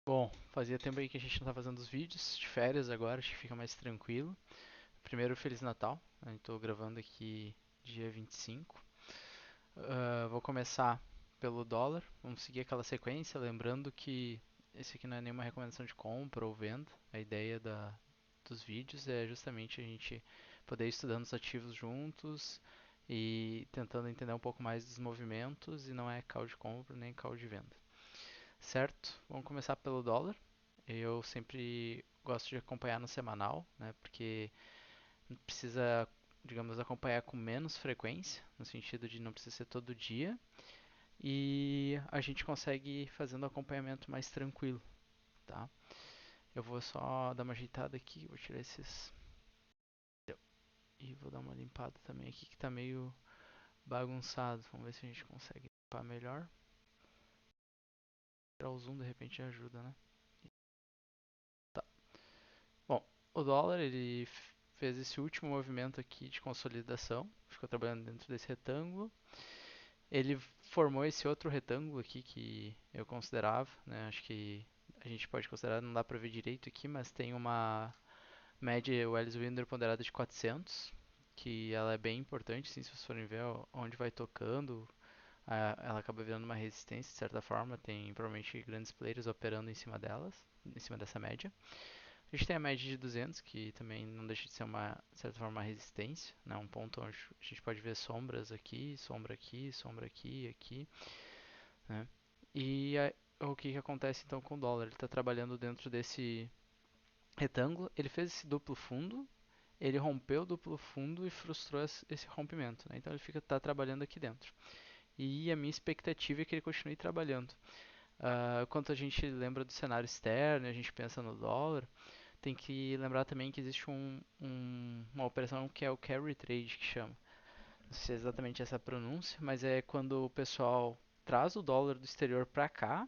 Bom, fazia tempo aí que a gente não tá fazendo os vídeos de férias agora, acho que fica mais tranquilo. Primeiro, Feliz Natal, né? Tô gravando aqui dia 25. Vou começar pelo dólar, vamos seguir aquela sequência, lembrando que esse aqui não é nenhuma recomendação de compra ou venda. A ideia dos vídeos é justamente a gente poder ir estudando os ativos juntos e tentando entender um pouco mais dos movimentos e não é call de compra nem call de venda. Certo? Vamos começar pelo dólar. Eu sempre gosto de acompanhar no semanal, né? Porque precisa, digamos, acompanhar com menos frequência, no sentido de não precisa ser todo dia, e a gente consegue ir fazendo o acompanhamento mais tranquilo, tá? Eu vou só dar uma ajeitada aqui, vou tirar esses e vou dar uma limpada também aqui que tá meio bagunçado. Vamos ver se a gente consegue limpar melhor. Tirar o zoom de repente ajuda, né? Tá. Bom, o dólar ele fez esse último movimento aqui de consolidação, ficou trabalhando dentro desse retângulo. Ele formou esse outro retângulo aqui que eu considerava, né? Acho que a gente pode considerar, não dá para ver direito aqui, mas tem uma média Wells-Winder ponderada de 400, que ela é bem importante, sim, se vocês forem ver onde vai tocando, ela acaba virando uma resistência de certa forma, tem provavelmente grandes players operando em cima delas, em cima dessa média. A gente tem a média de 200, que também não deixa de ser uma, de certa forma, uma resistência, né? Um ponto onde a gente pode ver sombras aqui, sombra aqui, sombra aqui, aqui, né? E o que acontece então com o dólar? Ele está trabalhando dentro desse retângulo, ele fez esse duplo fundo, ele rompeu o duplo fundo e frustrou esse rompimento, né? Então ele está trabalhando aqui dentro. E a minha expectativa é que ele continue trabalhando. Quando a gente lembra do cenário externo, a gente pensa no dólar, tem que lembrar também que existe uma operação que é o carry trade, que chama. Não sei se é exatamente essa a pronúncia, mas é quando o pessoal traz o dólar do exterior para cá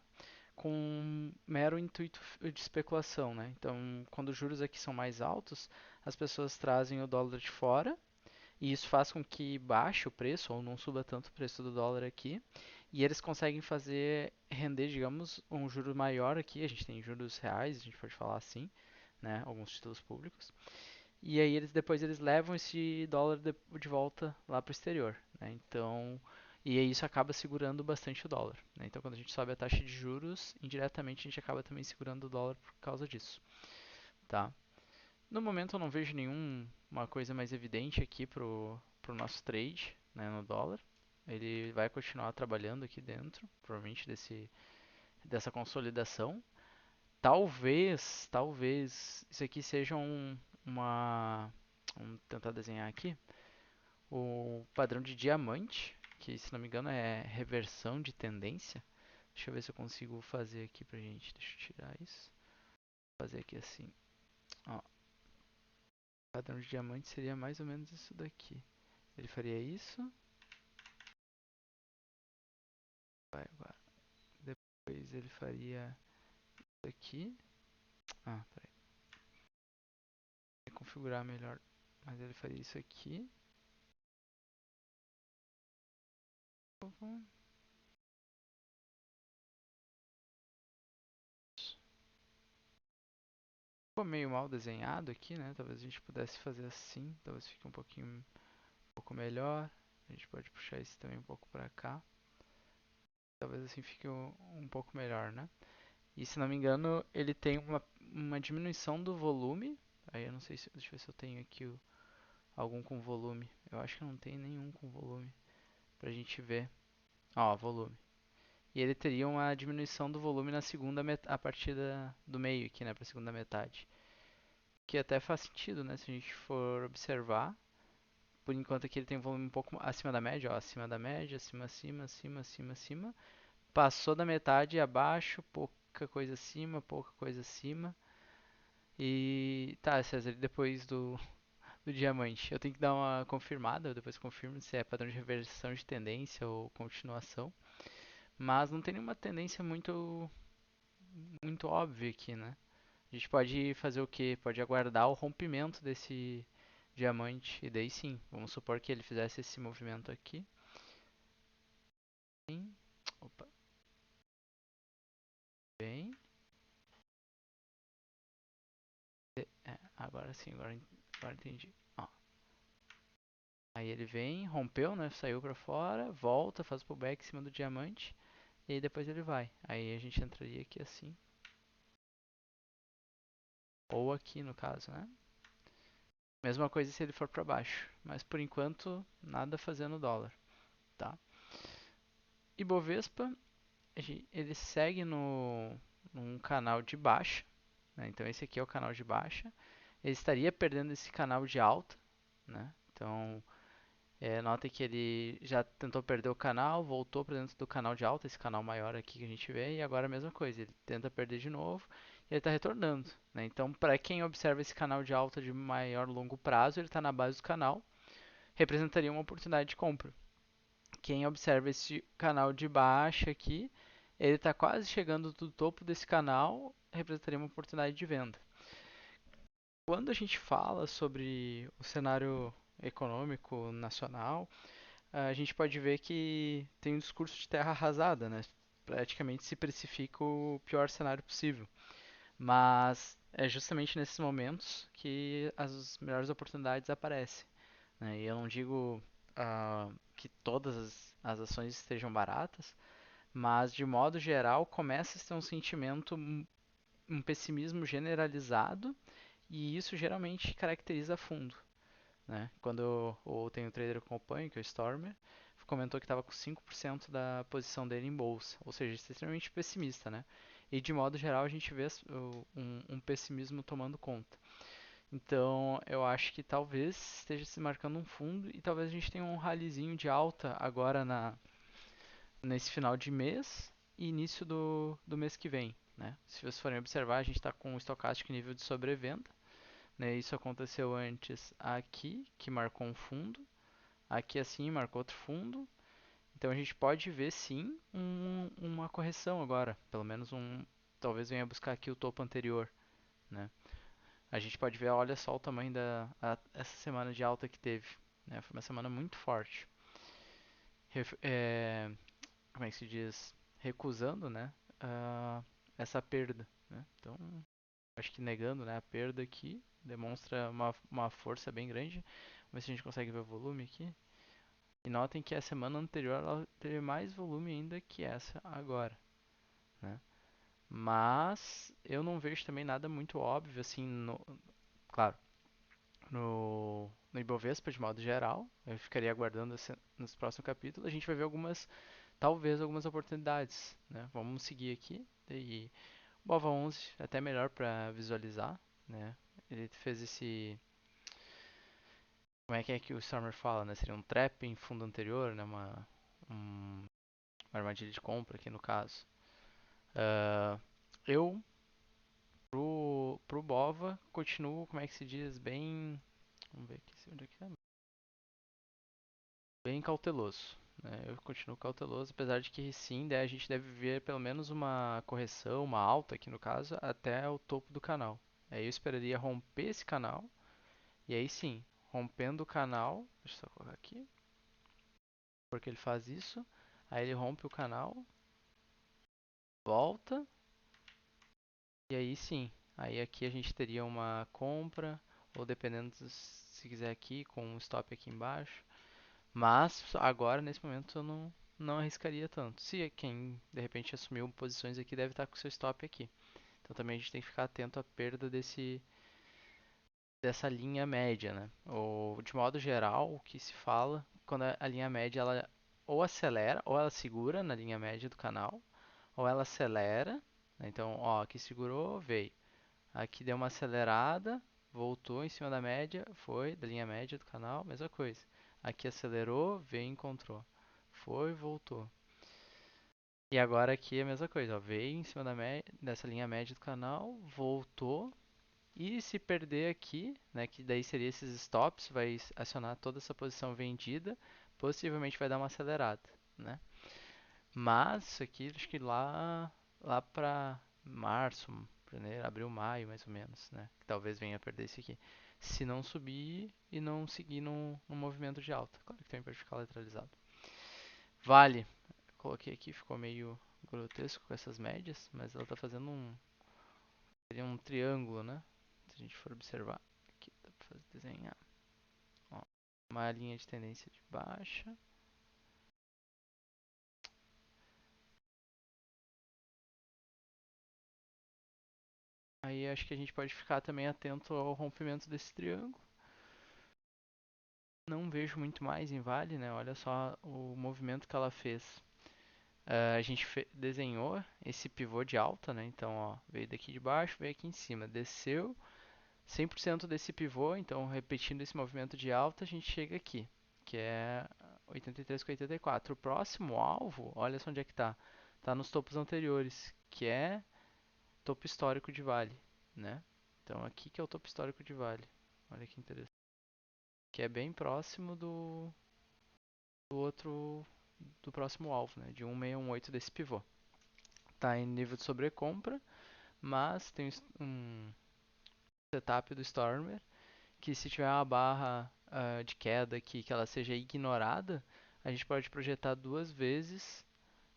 com um mero intuito de especulação, né? Então, quando os juros aqui são mais altos, as pessoas trazem o dólar de fora e isso faz com que baixe o preço ou não suba tanto o preço do dólar aqui. E eles conseguem fazer render, digamos, um juro maior aqui. A gente tem juros reais, a gente pode falar assim, né? Alguns títulos públicos. E aí depois eles levam esse dólar de volta lá para o exterior, né? Então, e aí isso acaba segurando bastante o dólar, né? Então, quando a gente sobe a taxa de juros, indiretamente a gente acaba também segurando o dólar por causa disso, tá? No momento eu não vejo nenhuma coisa mais evidente aqui pro nosso trade, né, no dólar. Ele vai continuar trabalhando aqui dentro, provavelmente dessa consolidação. Talvez isso aqui seja uma. Vamos tentar desenhar aqui. O padrão de diamante, que se não me engano é reversão de tendência. Deixa eu ver se eu consigo fazer aqui pra gente. Deixa eu tirar isso. Fazer aqui assim. Ó, o padrão de diamante seria mais ou menos isso daqui. Ele faria isso. Vai agora. Depois ele faria isso aqui. Peraí. Vou configurar melhor. Mas ele faria isso aqui. Ficou meio mal desenhado aqui, né? Talvez a gente pudesse fazer assim. Talvez fique um pouco melhor. A gente pode puxar esse também um pouco pra cá. Talvez assim fique um pouco melhor, né? E se não me engano, ele tem uma diminuição do volume. Aí eu não sei se. Deixa eu ver se eu tenho aqui algum com volume. Eu acho que não tem nenhum com volume. Pra gente ver. Ó, volume. E ele teria uma diminuição do volume na segunda a partir do meio aqui, né? Pra segunda metade. Que até faz sentido, né? Se a gente for observar. Por enquanto aqui ele tem um volume um pouco acima da média, ó. Acima da média, acima, acima, acima, acima, acima. Passou da metade abaixo, pouca coisa acima, pouca coisa acima. E tá, César, depois do diamante, eu tenho que dar uma confirmada, eu depois confirmo se é padrão de reversão de tendência ou continuação. Mas não tem nenhuma tendência muito óbvia aqui, né? A gente pode fazer o quê? Pode aguardar o rompimento desse diamante. E daí sim, vamos supor que ele fizesse esse movimento aqui. Sim. Opa, bem. Agora sim, agora entendi. Ó. Aí ele vem, rompeu, né? Saiu pra fora, volta, faz o pullback em cima do diamante. E aí depois ele vai. Aí a gente entraria aqui assim. Ou aqui no caso, né? Mesma coisa se ele for pra baixo. Mas por enquanto, nada fazendo dólar, tá? Ibovespa, ele segue num canal de baixa, né? Então esse aqui é o canal de baixa. Ele estaria perdendo esse canal de alta, né? Então, nota que ele já tentou perder o canal, voltou para dentro do canal de alta, esse canal maior aqui que a gente vê, e agora a mesma coisa, ele tenta perder de novo e ele está retornando, né? Então, para quem observa esse canal de alta de maior longo prazo, ele está na base do canal, representaria uma oportunidade de compra. Quem observa esse canal de baixa aqui, ele está quase chegando do topo desse canal, representaria uma oportunidade de venda. Quando a gente fala sobre o cenário econômico nacional, a gente pode ver que tem um discurso de terra arrasada, né? Praticamente se precifica o pior cenário possível. Mas é justamente nesses momentos que as melhores oportunidades aparecem, né? E eu não digo que todas as ações estejam baratas, mas de modo geral começa a ter um sentimento, um pessimismo generalizado, e isso geralmente caracteriza fundo, né? Quando tem um trader que eu acompanho, que é o Stormer, comentou que estava com 5% da posição dele em bolsa, ou seja, extremamente pessimista, né? E de modo geral a gente vê um pessimismo tomando conta. Então eu acho que talvez esteja se marcando um fundo e talvez a gente tenha um rallyzinho de alta agora nesse final de mês e início do mês que vem, né? Se vocês forem observar, a gente está com um estocástico em nível de sobrevenda, né? Isso aconteceu antes aqui, que marcou um fundo. Aqui assim marcou outro fundo. Então a gente pode ver sim uma correção agora. Pelo menos talvez venha buscar aqui o topo anterior, né? A gente pode ver, olha só o tamanho essa semana de alta que teve, né? Foi uma semana muito forte. Como é que se diz? Recusando, né? ah, essa perda, né? Então acho que negando, né, a perda aqui demonstra uma força bem grande. Vamos ver se a gente consegue ver o volume aqui. E notem que a semana anterior ela teve mais volume ainda que essa agora, né? Mas eu não vejo também nada muito óbvio assim, claro, no Ibovespa de modo geral. Eu ficaria aguardando nos próximos capítulos. A gente vai ver talvez algumas oportunidades, né? Vamos seguir aqui. E o BOVA 11 é até melhor para visualizar, né? Ele fez esse, como é que o Stormer fala, né? Seria um trap em fundo anterior, né? Um- uma armadilha de compra aqui no caso. Ah, eu, pro BOVA, continuo, como é que se diz, vamos ver aqui, onde é que tá? Bem cauteloso, né? Eu continuo cauteloso, apesar de que sim, a gente deve ver pelo menos uma correção, uma alta aqui no caso, até o topo do canal. Aí eu esperaria romper esse canal, e aí sim, rompendo o canal, deixa eu só colocar aqui, porque ele faz isso, aí ele rompe o canal, volta, e aí sim, aí aqui a gente teria uma compra, ou dependendo se quiser aqui, com um stop aqui embaixo. Mas agora, nesse momento, eu não arriscaria tanto. Se quem de repente assumiu posições aqui deve estar com seu stop aqui. Então também a gente tem que ficar atento à perda dessa linha média, né? Ou de modo geral, o que se fala quando a linha média ela ou acelera ou ela segura na linha média do canal, ou ela acelera, né? Então, ó, aqui segurou, veio. Aqui deu uma acelerada, voltou em cima da média, foi da linha média do canal, mesma coisa. Aqui acelerou, veio e encontrou. Foi, voltou. E agora aqui é a mesma coisa, ó, veio em cima dessa linha média do canal, voltou. E se perder aqui, né, que daí seria esses stops, vai acionar toda essa posição vendida, possivelmente vai dar uma acelerada, né? Mas isso aqui acho que lá para março, janeiro, abril, maio, mais ou menos, né? Que talvez venha a perder esse aqui. Se não subir e não seguir num movimento de alta. Claro que tem um ficar lateralizado. Vale. Coloquei aqui, ficou meio grotesco com essas médias, mas ela está fazendo seria um triângulo, né? Se a gente for observar. desenhar. Ó, uma linha de tendência de baixa. Aí acho que a gente pode ficar também atento ao rompimento desse triângulo. Não vejo muito mais em Vale, né? Olha só o movimento que ela fez. A gente desenhou esse pivô de alta, né? Então, ó, veio daqui de baixo, veio aqui em cima, desceu 100% desse pivô. Então, repetindo esse movimento de alta, a gente chega aqui, que é 83 com 84. O próximo alvo, olha só onde é que tá. Tá nos topos anteriores, que é topo histórico de Vale, né? Então, aqui que é o topo histórico de Vale. Olha que interessante. Que é bem próximo do outro, do próximo alvo, né? De 1618 desse pivô. Tá em nível de sobrecompra, mas tem um setup do Stormer que se tiver uma barra de queda aqui que ela seja ignorada, a gente pode projetar duas vezes,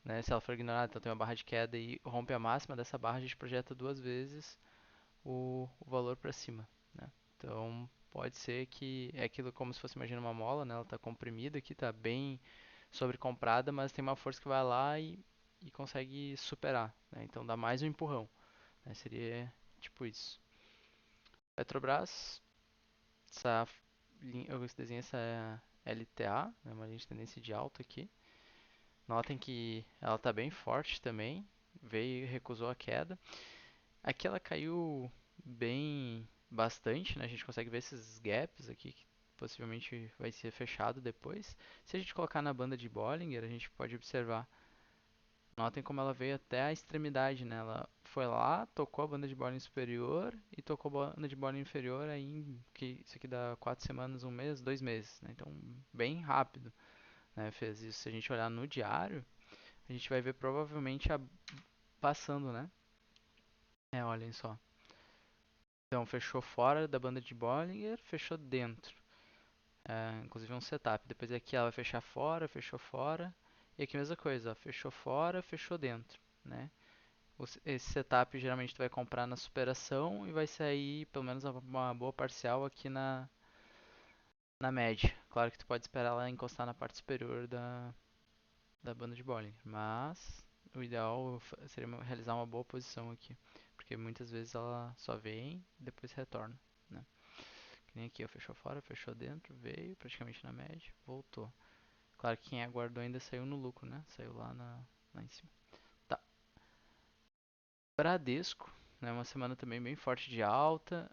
né? Se ela for ignorada, então tem uma barra de queda e rompe a máxima dessa barra, a gente projeta duas vezes o valor para cima, né? Então pode ser que é aquilo como se fosse, imagina uma mola, né? Ela está comprimida aqui, está bem sobrecomprada, mas tem uma força que vai lá e consegue superar, né? Então dá mais um empurrão, né? Seria tipo isso. Petrobras, essa eu desenhei essa LTA, né? Uma linha de tendência de alta aqui. Notem que ela está bem forte também, veio e recusou a queda. Aqui ela caiu bem bastante, né? A gente consegue ver esses gaps aqui que possivelmente vai ser fechado depois. Se a gente colocar na banda de Bollinger, a gente pode observar. Notem como ela veio até a extremidade, né? Ela foi lá, tocou a banda de Bollinger superior e tocou a banda de Bollinger inferior aí, que isso aqui dá 4 semanas, um mês, 2 meses, né? Então, bem rápido, né? Fez isso. Se a gente olhar no diário, a gente vai ver provavelmente passando, né? Olhem só. Então, fechou fora da banda de Bollinger, fechou dentro. Inclusive um setup. Depois aqui ela vai fechar fora, fechou fora. E aqui a mesma coisa, ó, fechou fora, fechou dentro, né? Esse setup geralmente tu vai comprar na superação e vai sair pelo menos uma boa parcial aqui na média. Claro que tu pode esperar ela encostar na parte superior da banda de Bollinger, mas o ideal seria realizar uma boa posição aqui, porque muitas vezes ela só vem e depois retorna, né? Que nem aqui, ó, fechou fora, fechou dentro, veio praticamente na média, voltou. Claro que quem aguardou ainda saiu no lucro, né? Saiu lá em cima. Tá. Bradesco, né? Uma semana também bem forte de alta.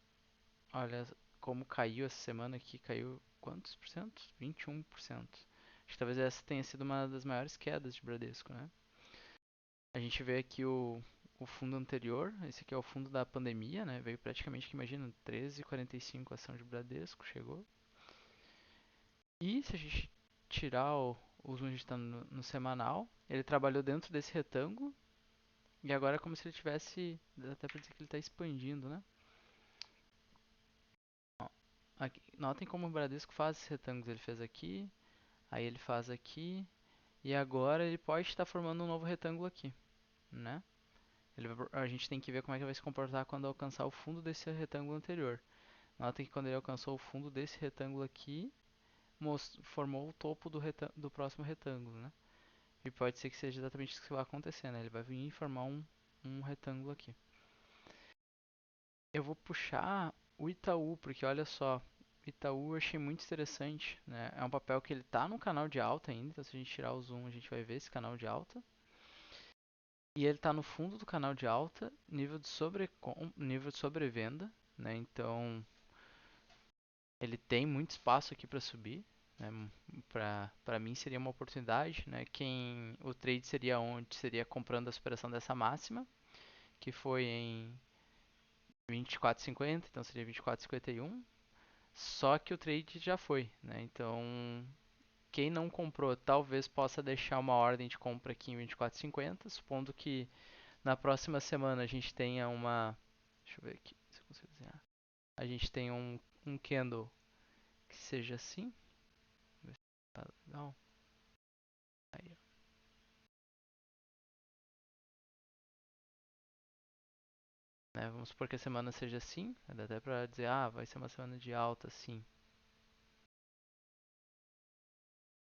Olha como caiu essa semana aqui, caiu quantos por cento? 21%. Acho que talvez essa tenha sido uma das maiores quedas de Bradesco, né? A gente vê aqui o fundo anterior, esse aqui é o fundo da pandemia, né? Veio praticamente, que imagina, 13,45 a ação de Bradesco, chegou. E se a gente tirar o zoom, a gente está no semanal, ele trabalhou dentro desse retângulo e agora é como se ele tivesse, dá até para dizer que ele está expandindo, né? Ó, aqui, notem como o Bradesco faz esses retângulos, ele fez aqui, aí ele faz aqui e agora ele pode estar formando um novo retângulo aqui, né? A gente tem que ver como é que vai se comportar quando alcançar o fundo desse retângulo anterior. Notem que quando ele alcançou o fundo desse retângulo aqui, formou o topo do próximo retângulo, né? E pode ser que seja exatamente isso que vai acontecer, né? Ele vai vir e formar um retângulo aqui. Eu vou puxar o Itaú, porque olha só, o Itaú eu achei muito interessante, né? É um papel que ele tá no canal de alta ainda, então se a gente tirar o zoom, a gente vai ver esse canal de alta. E ele está no fundo do canal de alta, nível de sobrevenda, né? Então ele tem muito espaço aqui para subir, né? Para mim seria uma oportunidade, né? O trade seria onde seria comprando a superação dessa máxima, que foi em 24,50, então seria 24,51. Só que o trade já foi, né? Então quem não comprou talvez possa deixar uma ordem de compra aqui em 24,50, supondo que na próxima semana a gente tenha uma. Deixa eu ver aqui se eu consigo desenhar. A gente tem um candle que seja assim. Ver se tá legal. Aí, né? Vamos supor que a semana seja assim, dá até pra dizer, ah, vai ser uma semana de alta, sim.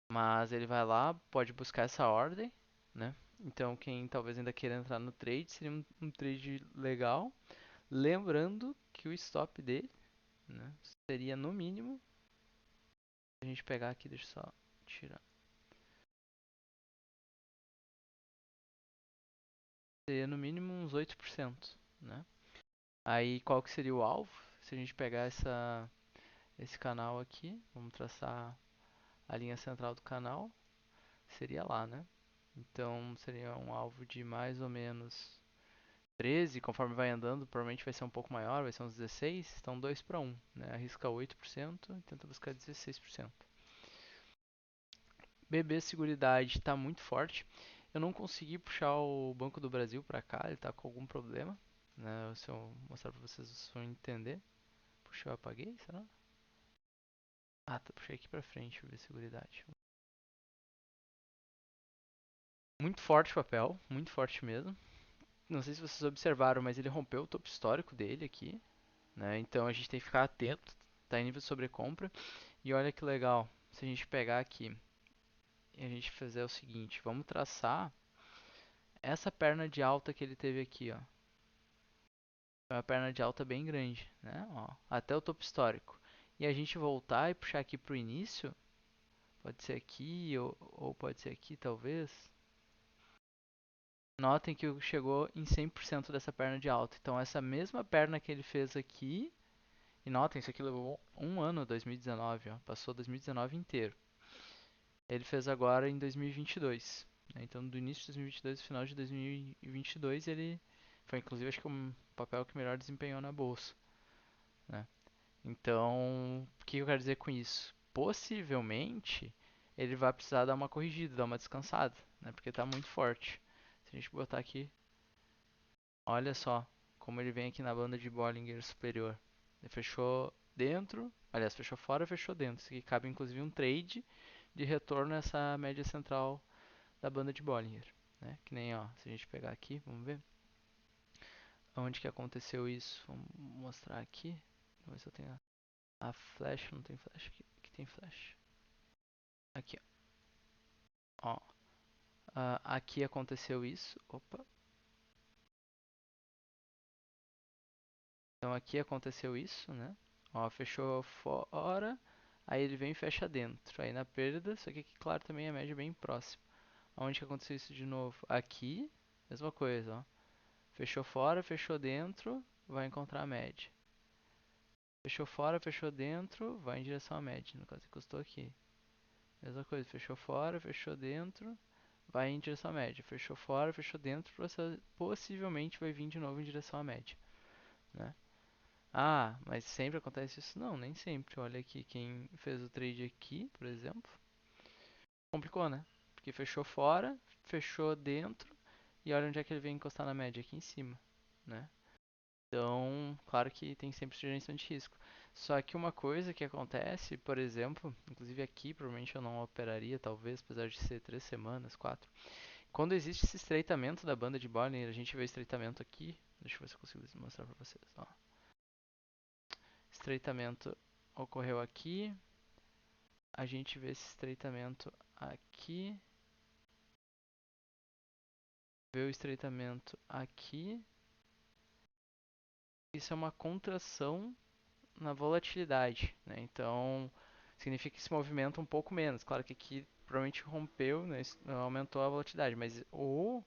Mas ele vai lá, pode buscar essa ordem, né? Então quem talvez ainda queira entrar no trade seria um trade legal. Lembrando que o stop dele, né, seria no mínimo, se a gente pegar aqui, deixa eu só tirar, seria no mínimo uns 8%, né? Aí qual que seria o alvo? Se a gente pegar esse canal aqui, vamos traçar a linha central do canal, seria lá, né? Então seria um alvo de mais ou menos 13, conforme vai andando, provavelmente vai ser um pouco maior, vai ser uns 16, então 2 para 1, né? Arrisca 8% e tenta buscar 16%. BB Seguridade está muito forte. Eu não consegui puxar o Banco do Brasil para cá, ele está com algum problema, né? Se eu mostrar para vocês, vocês vão entender. Puxa, eu apaguei, será? Ah, tá, puxei aqui para frente, BB Seguridade. Muito forte o papel, muito forte mesmo. Não sei se vocês observaram, mas ele rompeu o topo histórico dele aqui, né? Então a gente tem que ficar atento, tá em nível de sobrecompra. E olha que legal, se a gente pegar aqui e a gente fizer o seguinte, vamos traçar essa perna de alta que ele teve aqui, ó. É uma perna de alta bem grande, né? Ó, até o topo histórico. E a gente voltar e puxar aqui pro início, pode ser aqui ou pode ser aqui talvez. Notem que chegou em 100% dessa perna de alta. Então essa mesma perna que ele fez aqui, e notem, isso aqui levou um ano, 2019, ó, passou 2019 inteiro. Ele fez agora em 2022, né? Então do início de 2022 ao final de 2022 ele foi inclusive acho que o papel que melhor desempenhou na bolsa, né? Então, o que eu quero dizer com isso? Possivelmente ele vai precisar dar uma corrigida, dar uma descansada, né? Porque está muito forte. Se a gente botar aqui, olha só como ele vem aqui na banda de Bollinger Superior. Ele fechou dentro, aliás, fechou fora, fechou dentro. Isso aqui cabe inclusive um trade de retorno a essa média central da banda de Bollinger, né? Que nem, ó, se a gente pegar aqui, vamos ver onde que aconteceu isso. Vamos mostrar aqui. Vamos ver se eu tenho a flash, não tem flash aqui. Aqui tem flash. Aqui, ó. Aqui aconteceu isso. Opa. Então aqui aconteceu isso, né? Ó, fechou fora. Aí ele vem e fecha dentro. Aí na perda, só que aqui, claro, também a média é bem próxima. Onde que aconteceu isso de novo? Aqui, mesma coisa, ó. Fechou fora, fechou dentro, vai encontrar a média. Fechou fora, fechou dentro, vai em direção à média. No caso, encostou aqui. Mesma coisa, fechou fora, fechou dentro, vai em direção à média. Fechou fora, fechou dentro, possivelmente vai vir de novo em direção à média, né? Ah, mas sempre acontece isso? Não, nem sempre. Olha aqui, quem fez o trade aqui, por exemplo, complicou, né? Porque fechou fora, fechou dentro, e olha onde é que ele vem encostar na média, aqui em cima, né? Então, claro que tem sempre sugestão de risco. Só que uma coisa que acontece, por exemplo, inclusive aqui provavelmente eu não operaria, talvez, apesar de ser 3 semanas, 4. Quando existe esse estreitamento da banda de Bollinger, a gente vê o estreitamento aqui. Deixa eu ver se eu consigo mostrar para vocês. Ó. Estreitamento ocorreu aqui. A gente vê esse estreitamento aqui. Vê o estreitamento aqui. Isso é uma contração na volatilidade, né? Então, significa que se movimenta um pouco menos. Claro que aqui provavelmente rompeu, né? Aumentou a volatilidade, mas o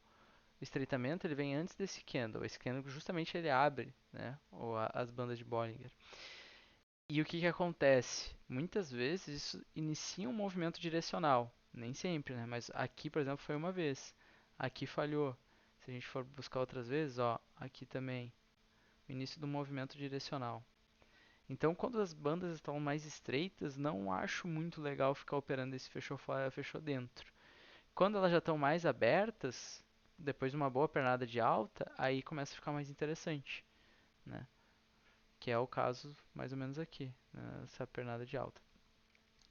estreitamento ele vem antes desse candle. Esse candle justamente ele abre, né? As bandas de Bollinger. E o que que acontece? Muitas vezes isso inicia um movimento direcional. Nem sempre, né? Mas aqui, por exemplo, foi uma vez. Aqui falhou. Se a gente for buscar outras vezes, ó, aqui também. O início do movimento direcional. Então, quando as bandas estão mais estreitas, não acho muito legal ficar operando esse fechou fora, fechou dentro. Quando elas já estão mais abertas, depois de uma boa pernada de alta, aí começa a ficar mais interessante, né? Que é o caso mais ou menos aqui, né? Essa pernada de alta.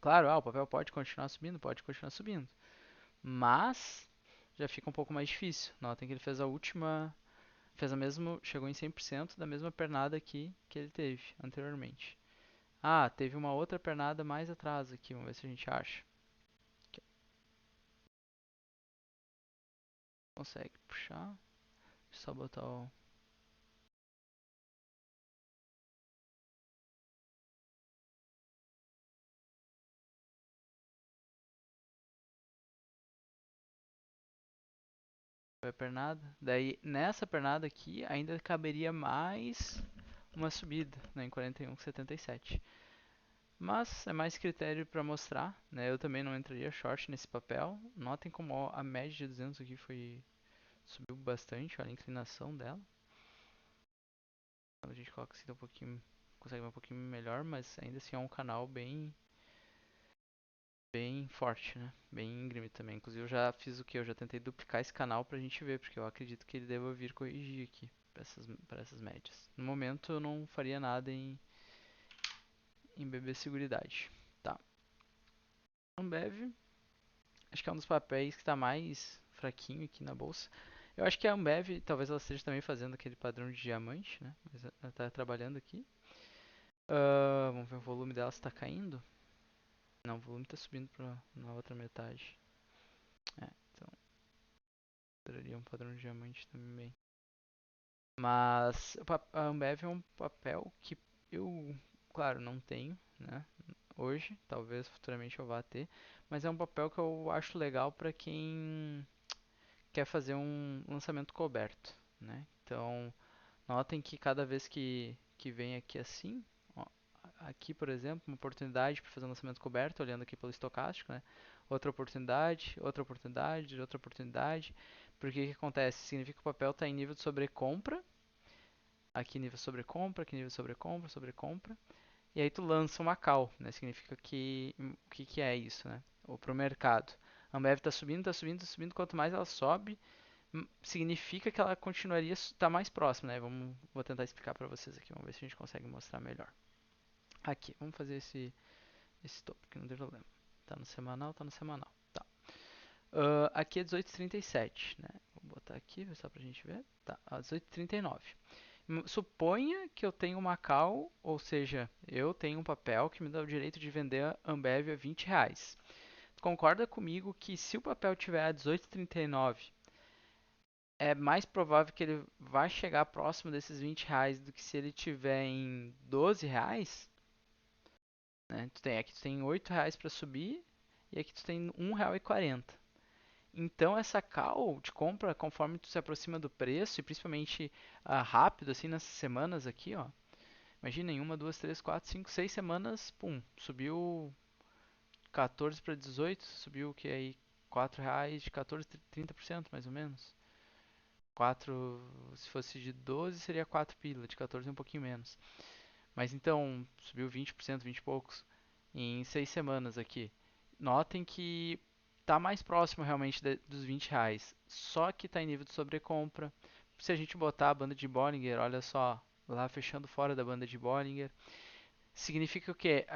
Claro, o papel pode continuar subindo, mas já fica um pouco mais difícil. Notem que ele fez a última Fez a mesmo, chegou em 100% da mesma pernada aqui que ele teve anteriormente. Ah, teve uma outra pernada mais atrás aqui, vamos ver se a gente acha. Aqui, consegue puxar? Só botar o a pernada. Daí nessa pernada aqui ainda caberia mais uma subida, né, em 41,77. Mas é mais critério para mostrar, né? Eu também não entraria short nesse papel. Notem como a média de 200 aqui subiu bastante, olha a inclinação dela. Quando a gente coloca assim, tá um pouquinho, consegue ver um pouquinho melhor, mas ainda assim é um canal bem forte, né? Bem íngreme também. Inclusive eu já fiz o que? Eu já tentei duplicar esse canal pra gente ver, porque eu acredito que ele deva vir corrigir aqui para essas médias. No momento eu não faria nada em BB Seguridade, tá? Ambev, acho que é um dos papéis que está mais fraquinho aqui na bolsa. Eu acho que a Ambev, talvez ela esteja também fazendo aquele padrão de diamante, né? Mas ela está trabalhando aqui. Vamos ver o volume dela se está caindo. Não, o volume está subindo na outra metade. É, então daria um padrão de diamante também. Mas a Ambev é um papel que eu, claro, não tenho, né? Hoje, talvez futuramente eu vá ter, mas é um papel que eu acho legal para quem quer fazer um lançamento coberto, né? Então, notem que cada vez que vem aqui assim, ó, aqui por exemplo, uma oportunidade para fazer um lançamento coberto, olhando aqui pelo estocástico, né? Outra oportunidade, outra oportunidade, outra oportunidade. Porque o que acontece? Significa que o papel está em nível de sobrecompra, aqui nível de sobrecompra, aqui nível de sobrecompra, sobrecompra. E aí tu lança uma call, né? Significa que o que, que é isso, né? Ou para o mercado. A Ambev está subindo, está subindo, está subindo. Quanto mais ela sobe, significa que ela continuaria estar mais próxima, né? Vou tentar explicar para vocês aqui, vamos ver se a gente consegue mostrar melhor. Aqui, vamos fazer esse topo, que não tem problema. Tá no semanal, tá no semanal. Tá. Aqui é 18,37, né? Vou botar aqui, só pra gente ver. Tá, 18,39. Suponha que eu tenho uma call, ou seja, eu tenho um papel que me dá o direito de vender a Ambev a R$ 20. Concorda comigo que se o papel tiver a 18,39 é mais provável que ele vai chegar próximo desses R$ 20 do que se ele tiver em R$ 12, né? Aqui tu tem R$ 8 para subir e aqui tu tem R$ 1,40. Então essa call de compra, conforme tu se aproxima do preço e principalmente rápido assim nessas semanas aqui, ó. Imagina em uma, duas, três, quatro, cinco, 6 semanas, pum, subiu 14 para 18, subiu o que aí R$ 4 de 14, 30% mais ou menos. 4, se fosse de 12 seria 4 pila, de 14 é um pouquinho menos. Mas então, subiu 20%, 20 e poucos em 6 semanas aqui. Notem que está mais próximo realmente dos R$ 20, só que está em nível de sobrecompra. Se a gente botar a banda de Bollinger, olha só, lá fechando fora da banda de Bollinger, significa o quê?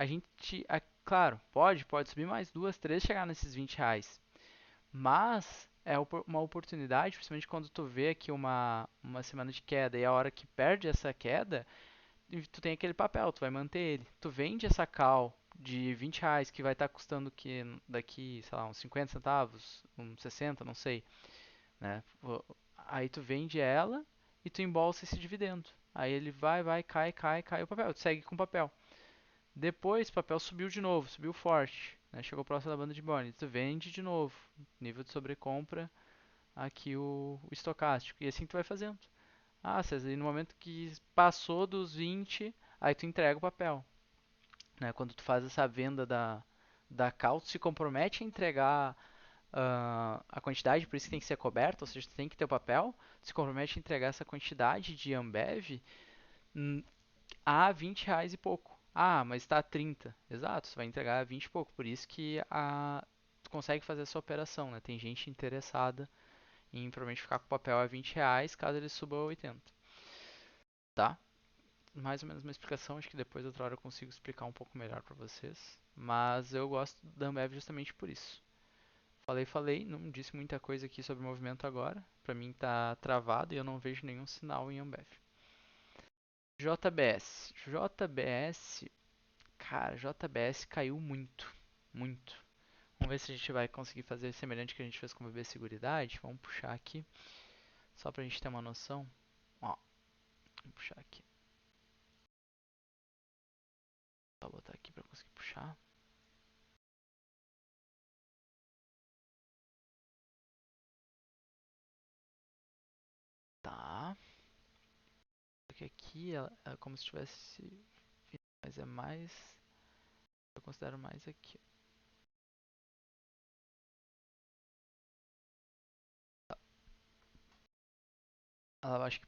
Claro, pode subir mais duas, três, chegar nesses R$ 20. Mas é uma oportunidade, principalmente quando tu vê aqui uma semana de queda e a hora que perde essa queda, tu tem aquele papel, tu vai manter ele. Tu vende essa call de R$ 20 que vai estar custando que daqui, sei lá, uns 50 centavos, uns 60, não sei, né? Aí tu vende ela e tu embolsa esse dividendo. Aí ele vai, cai o papel, tu segue com o papel. Depois o papel subiu de novo, subiu forte, né? Chegou próximo da banda de Bollinger, tu vende de novo, nível de sobrecompra aqui o estocástico. E assim tu vai fazendo. Ah, César, e no momento que passou dos 20, aí tu entrega o papel. Né? Quando tu faz essa venda da call, tu se compromete a entregar a quantidade, por isso que tem que ser coberto, ou seja, tu tem que ter o papel, tu se compromete a entregar essa quantidade de Ambev a R$ 20 e pouco. Ah, mas está a 30. Exato, você vai entregar a 20 e pouco. Por isso que tu consegue fazer essa operação, né? Tem gente interessada em provavelmente ficar com o papel a R$ 20 caso ele suba a 80. Tá? Mais ou menos uma explicação, acho que depois outra hora eu consigo explicar um pouco melhor para vocês. Mas eu gosto da Ambev justamente por isso. Falei, não disse muita coisa aqui sobre o movimento agora. pra mim tá travado e eu não vejo nenhum sinal em Ambev. JBS. JBS, cara, JBS caiu muito, muito. Vamos ver se a gente vai conseguir fazer semelhante que a gente fez com o BB Seguridade. Vamos puxar aqui, só pra gente ter uma noção. Ó, vamos puxar aqui. Vou botar aqui pra conseguir puxar. Tá. Porque aqui é como se tivesse. Mas é mais. Eu considero mais aqui. Ela acho que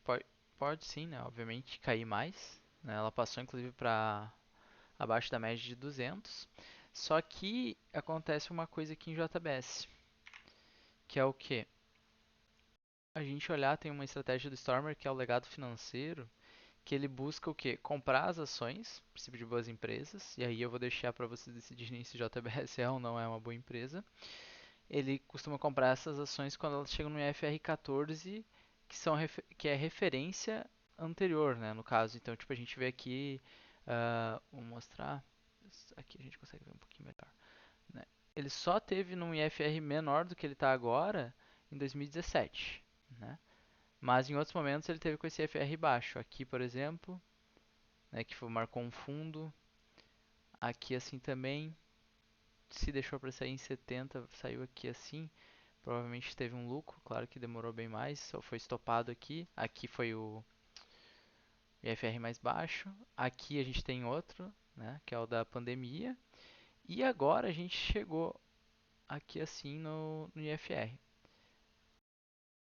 pode sim, né? Obviamente cair mais. Né? Ela passou inclusive para abaixo da média de 200. Só que acontece uma coisa aqui em JBS, que é o que? A gente olhar, tem uma estratégia do Stormer que é o legado financeiro, que ele busca o quê? Comprar as ações, princípio de boas empresas, e aí eu vou deixar para vocês decidirem se JBS é ou não é uma boa empresa. Ele costuma comprar essas ações quando elas chegam no IFR 14, que é referência anterior, né, no caso. Então, tipo, a gente vê aqui, vou mostrar, aqui a gente consegue ver um pouquinho melhor, né? Ele só teve num IFR menor do que ele está agora em 2017, né? Mas em outros momentos ele teve com esse IFR baixo. Aqui, por exemplo, né, que marcou um fundo. Aqui assim também, se deixou para sair em 70, saiu aqui assim. Provavelmente teve um lucro, claro que demorou bem mais, só foi estopado aqui. Aqui foi o IFR mais baixo. Aqui a gente tem outro, né, que é o da pandemia. E agora a gente chegou aqui assim no IFR,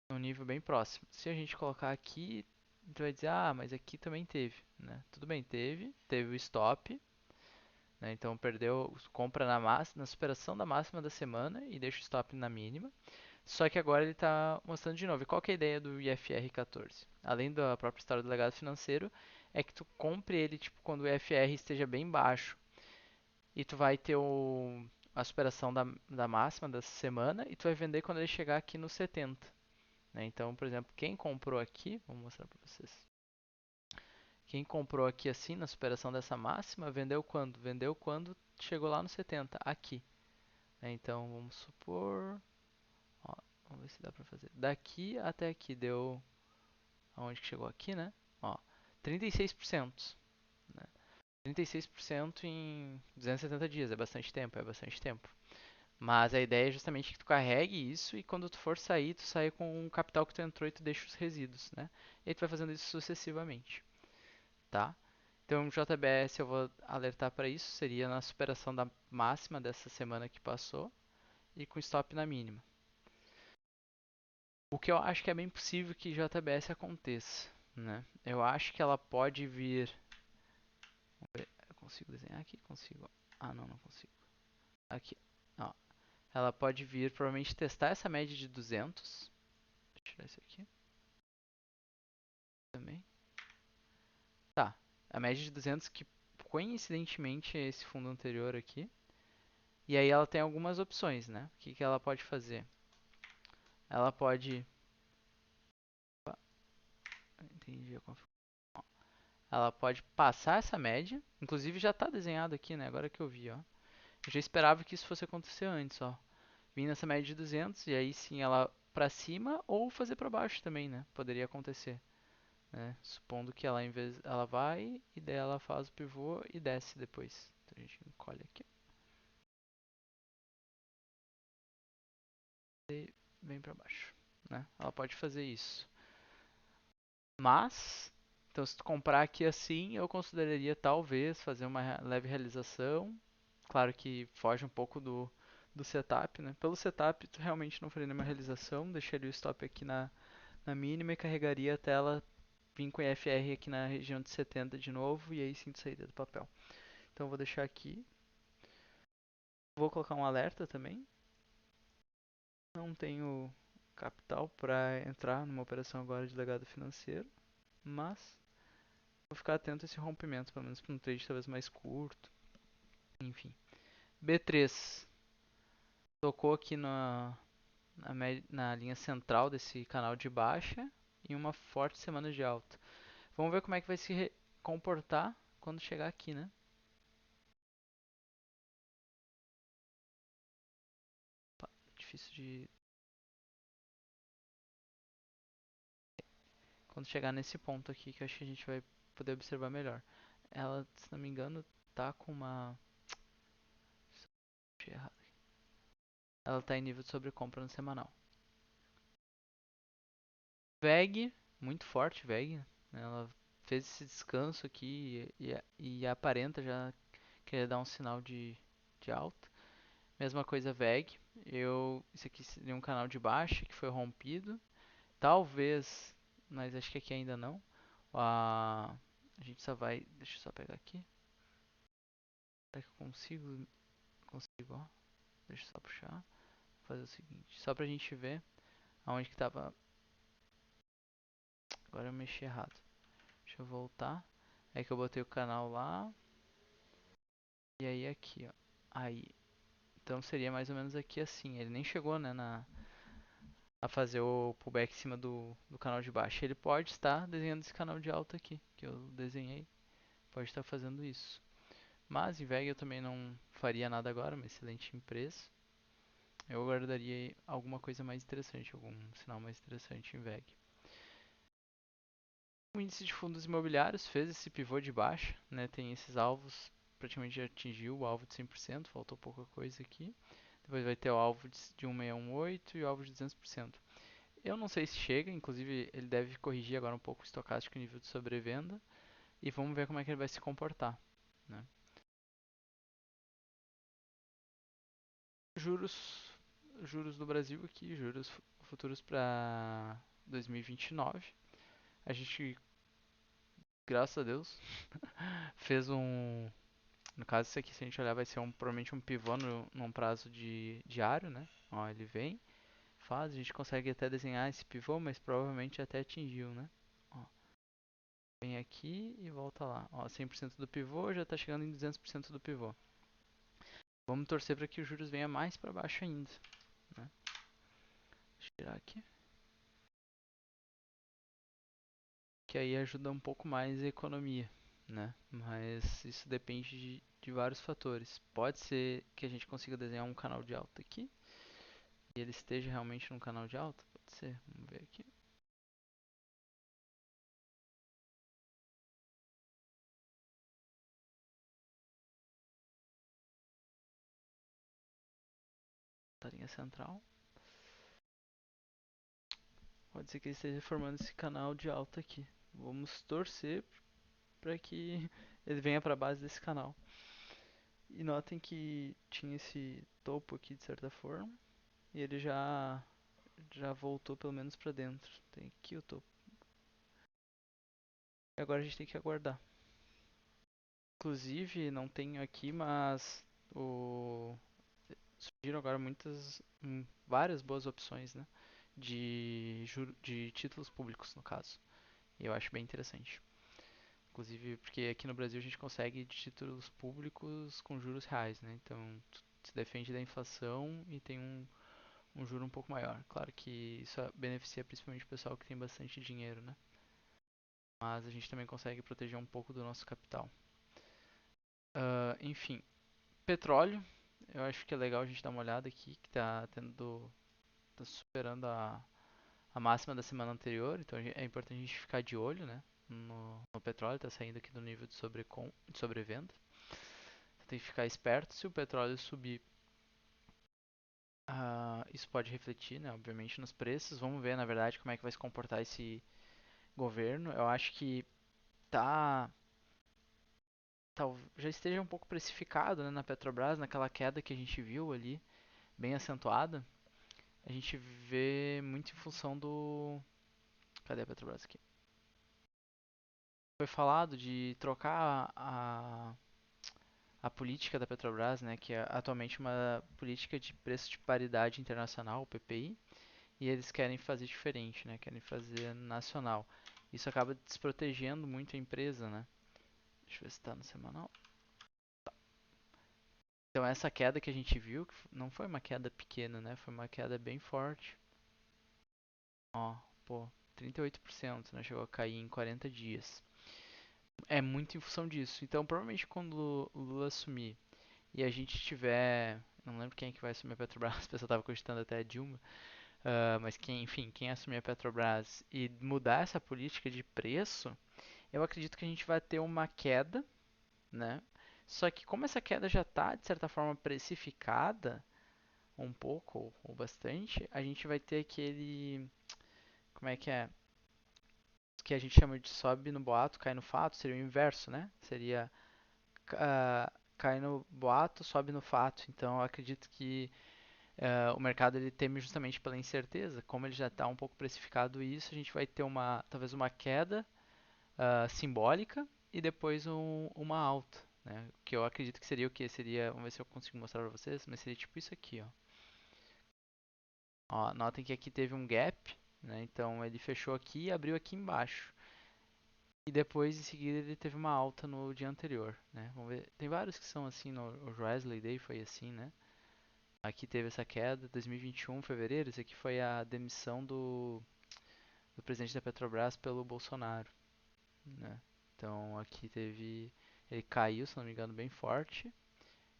num nível bem próximo. Se a gente colocar aqui, tu vai dizer, ah, mas aqui também teve, né? Tudo bem, teve o stop, né? Então perdeu, compra na superação da máxima da semana e deixa o stop na mínima. Só que agora ele está mostrando de novo. E qual que é a ideia do IFR 14? Além da própria história do legado financeiro, é que tu compre ele tipo quando o IFR esteja bem baixo e tu vai ter a superação da máxima dessa semana e tu vai vender quando ele chegar aqui no 70. Né? Então, por exemplo, quem comprou aqui, vou mostrar para vocês. Quem comprou aqui assim na superação dessa máxima, vendeu quando? Vendeu quando chegou lá no 70, aqui. Né? Então, vamos supor, ó, vamos ver se dá para fazer. Daqui até aqui deu, aonde que chegou aqui, né? Ó, 36%. Né? 36% em 270 dias, é bastante tempo, é bastante tempo. Mas a ideia é justamente que tu carregue isso e quando tu for sair, tu saia com o capital que tu entrou e tu deixa os resíduos, né? E aí tu vai fazendo isso sucessivamente, tá? Então, JBS eu vou alertar para isso, seria na superação da máxima dessa semana que passou e com stop na mínima. O que eu acho que é bem possível que JBS aconteça, né? Eu acho que ela pode vir. Vamos ver, eu consigo desenhar aqui? Consigo. Ah, não, não consigo. Aqui, ó. Ela pode vir provavelmente testar essa média de 200. Vou tirar isso aqui também. Tá, a média de 200 que coincidentemente é esse fundo anterior aqui. E aí ela tem algumas opções, né? O que que ela pode fazer? Ela pode... Opa, entendi a configuração. Ela pode passar essa média. Inclusive já está desenhado aqui, né? Agora que eu vi, ó. Eu já esperava que isso fosse acontecer antes, ó. Vim nessa média de 200 e aí sim ela para cima ou fazer para baixo também, né? Poderia acontecer. Né? Supondo que ela, em vez, ela vai e daí ela faz o pivô e desce depois. Então a gente encolhe aqui e vem para baixo. Né? Ela pode fazer isso. Mas, então se tu comprar aqui assim, eu consideraria talvez fazer uma leve realização. Claro que foge um pouco do setup, né? Pelo setup, tu realmente não faria nenhuma realização, deixaria o stop aqui na mínima e carregaria até ela vir com IFR aqui na região de 70 de novo e aí sim tu saída do papel. Então eu vou deixar aqui. Vou colocar um alerta também. Não tenho capital para entrar numa operação agora de legado financeiro, mas vou ficar atento a esse rompimento, pelo menos para um trade talvez mais curto. Enfim. B3 tocou aqui na linha central desse canal de baixa e uma forte semana de alta. Vamos ver como é que vai se comportar quando chegar aqui, né? Opa, difícil de. Quando chegar nesse ponto aqui, que eu acho que a gente vai poder observar melhor. Ela, se não me engano, tá com uma. Achei errado aqui. Ela tá em nível de sobrecompra no semanal. VEG, muito forte VEG. Ela fez esse descanso aqui e aparenta já querer dar um sinal de alta. Mesma coisa VEG. Isso aqui seria um canal de baixa que foi rompido. Talvez, mas acho que aqui ainda não. A, a gente só vai. Deixa eu só pegar aqui. Será que eu consigo? Consigo, ó. Deixa eu só puxar. Vou fazer o seguinte. Só pra gente ver aonde que tava. Agora eu mexi errado. Deixa eu voltar. É que eu botei o canal lá. E aí aqui, ó. Aí. Então seria mais ou menos aqui assim. Ele nem chegou, né, a fazer o pullback em cima do canal de baixo. Ele pode estar desenhando esse canal de alta aqui, que eu desenhei. Pode estar fazendo isso. Mas em VEG eu também não faria nada agora, uma excelente empresa. Eu aguardaria alguma coisa mais interessante, algum sinal mais interessante em VEG. O índice de fundos imobiliários fez esse pivô de baixa, né? Tem esses alvos, praticamente já atingiu o alvo de 100%, faltou pouca coisa aqui. Depois vai ter o alvo de 1618 e o alvo de 200%. Eu não sei se chega, inclusive ele deve corrigir agora um pouco o estocástico nível de sobrevenda. E vamos ver como é que ele vai se comportar, né? Juros, juros do Brasil aqui, juros futuros para 2029. A gente, graças a Deus, fez um. No caso, isso aqui, se a gente olhar, vai ser provavelmente um pivô num prazo diário, né? Ó, ele vem, faz, a gente consegue até desenhar esse pivô, mas provavelmente até atingiu, né? Ó, vem aqui e volta lá. Ó, 100% do pivô já está chegando em 200% do pivô. Vamos torcer para que os juros venha mais para baixo ainda, né? Deixa eu tirar aqui. Que aí ajuda um pouco mais a economia, né? Mas isso depende de vários fatores. Pode ser que a gente consiga desenhar um canal de alta aqui e ele esteja realmente num canal de alta, pode ser. Vamos ver aqui. A linha central. Pode ser que ele esteja formando esse canal de alta aqui. Vamos torcer para que ele venha para a base desse canal. E notem que tinha esse topo aqui de certa forma e ele já voltou pelo menos para dentro. Tem aqui o topo. E agora a gente tem que aguardar. Inclusive, não tenho aqui, mas o... surgiram agora várias boas opções, né? De títulos públicos, no caso. E eu acho bem interessante. Inclusive, porque aqui no Brasil a gente consegue títulos públicos com juros reais, né? Então, se defende da inflação e tem um juro um pouco maior. Claro que isso beneficia principalmente o pessoal que tem bastante dinheiro, né? Mas a gente também consegue proteger um pouco do nosso capital. Enfim, petróleo. Eu acho que é legal a gente dar uma olhada aqui, que tá superando a máxima da semana anterior, então é importante a gente ficar de olho, né? No petróleo, tá saindo aqui do nível de sobrevenda. Então tem que ficar esperto. Se o petróleo subir, isso pode refletir, né, obviamente, nos preços. Vamos ver, na verdade, como é que vai se comportar esse governo. Eu acho que tá, já esteja um pouco precificado, né, na Petrobras, naquela queda que a gente viu ali, bem acentuada. A gente vê muito em função do. Cadê a Petrobras aqui? Foi falado de trocar a política da Petrobras, né, que é atualmente uma política de preço de paridade internacional, o PPI, e eles querem fazer diferente, né, querem fazer nacional. Isso acaba desprotegendo muito a empresa, né? Deixa eu ver se está no semanal. Então essa queda que a gente viu, que não foi uma queda pequena, né? Foi uma queda bem forte. Ó, pô, 38%, né? Chegou a cair em 40 dias. É muito em função disso. Então, provavelmente quando o Lula assumir e a gente tiver, não lembro quem é que vai assumir a Petrobras, a pessoa estava cogitando até a Dilma, mas quem, enfim, quem assumir a Petrobras e mudar essa política de preço, eu acredito que a gente vai ter uma queda, né? Só que como essa queda já está de certa forma precificada, um pouco ou bastante, a gente vai ter aquele, como é que é? Que a gente chama de sobe no boato, cai no fato, seria o inverso, né? Seria cai no boato, sobe no fato. Então, eu acredito que o mercado ele teme justamente pela incerteza. Como ele já está um pouco precificado isso, a gente vai ter uma talvez uma queda simbólica e depois uma alta, né? Que eu acredito que seria o que seria, vamos ver se eu consigo mostrar para vocês, mas seria tipo isso aqui, ó. Ó, notem que aqui teve um gap, né? Então ele fechou aqui e abriu aqui embaixo. E depois, em seguida, ele teve uma alta no dia anterior, né? Vamos ver. Tem vários que são assim, o Wesley Day foi assim, né? Aqui teve essa queda, 2021, fevereiro, isso aqui foi a demissão do presidente da Petrobras pelo Bolsonaro, né? Então aqui teve, ele caiu, se não me engano, bem forte,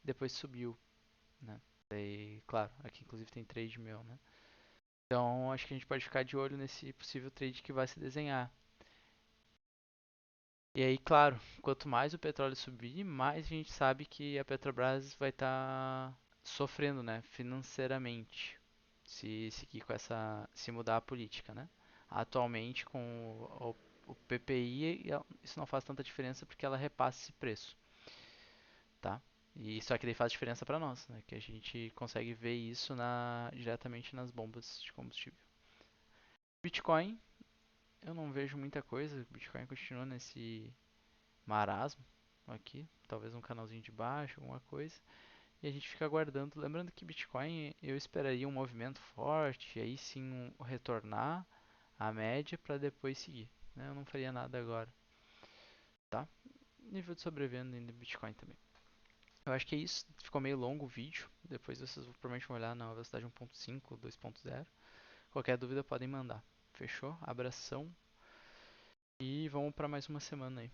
depois subiu, né? Daí, claro, aqui inclusive tem trade meu, né? Então acho que a gente pode ficar de olho nesse possível trade que vai se desenhar. E aí, claro, quanto mais o petróleo subir, mais a gente sabe que a Petrobras vai estar sofrendo, né, financeiramente, se seguir com essa, se mudar a política, né? Atualmente, com o PPI, isso não faz tanta diferença porque ela repassa esse preço, tá? E só que daí faz diferença para nós, né? Que a gente consegue ver isso diretamente nas bombas de combustível. Bitcoin, eu não vejo muita coisa. Bitcoin continua nesse marasmo aqui, talvez um canalzinho de baixo, alguma coisa, e a gente fica aguardando. Lembrando que Bitcoin eu esperaria um movimento forte, e aí sim retornar à média para depois seguir, né? Eu não faria nada agora, tá? Nível de sobrevenda ainda Bitcoin também. Eu acho que é isso, ficou meio longo o vídeo, depois vocês provavelmente vão olhar na velocidade 1.5, 2.0. Qualquer dúvida podem mandar. Fechou? Abração e vamos para mais uma semana aí.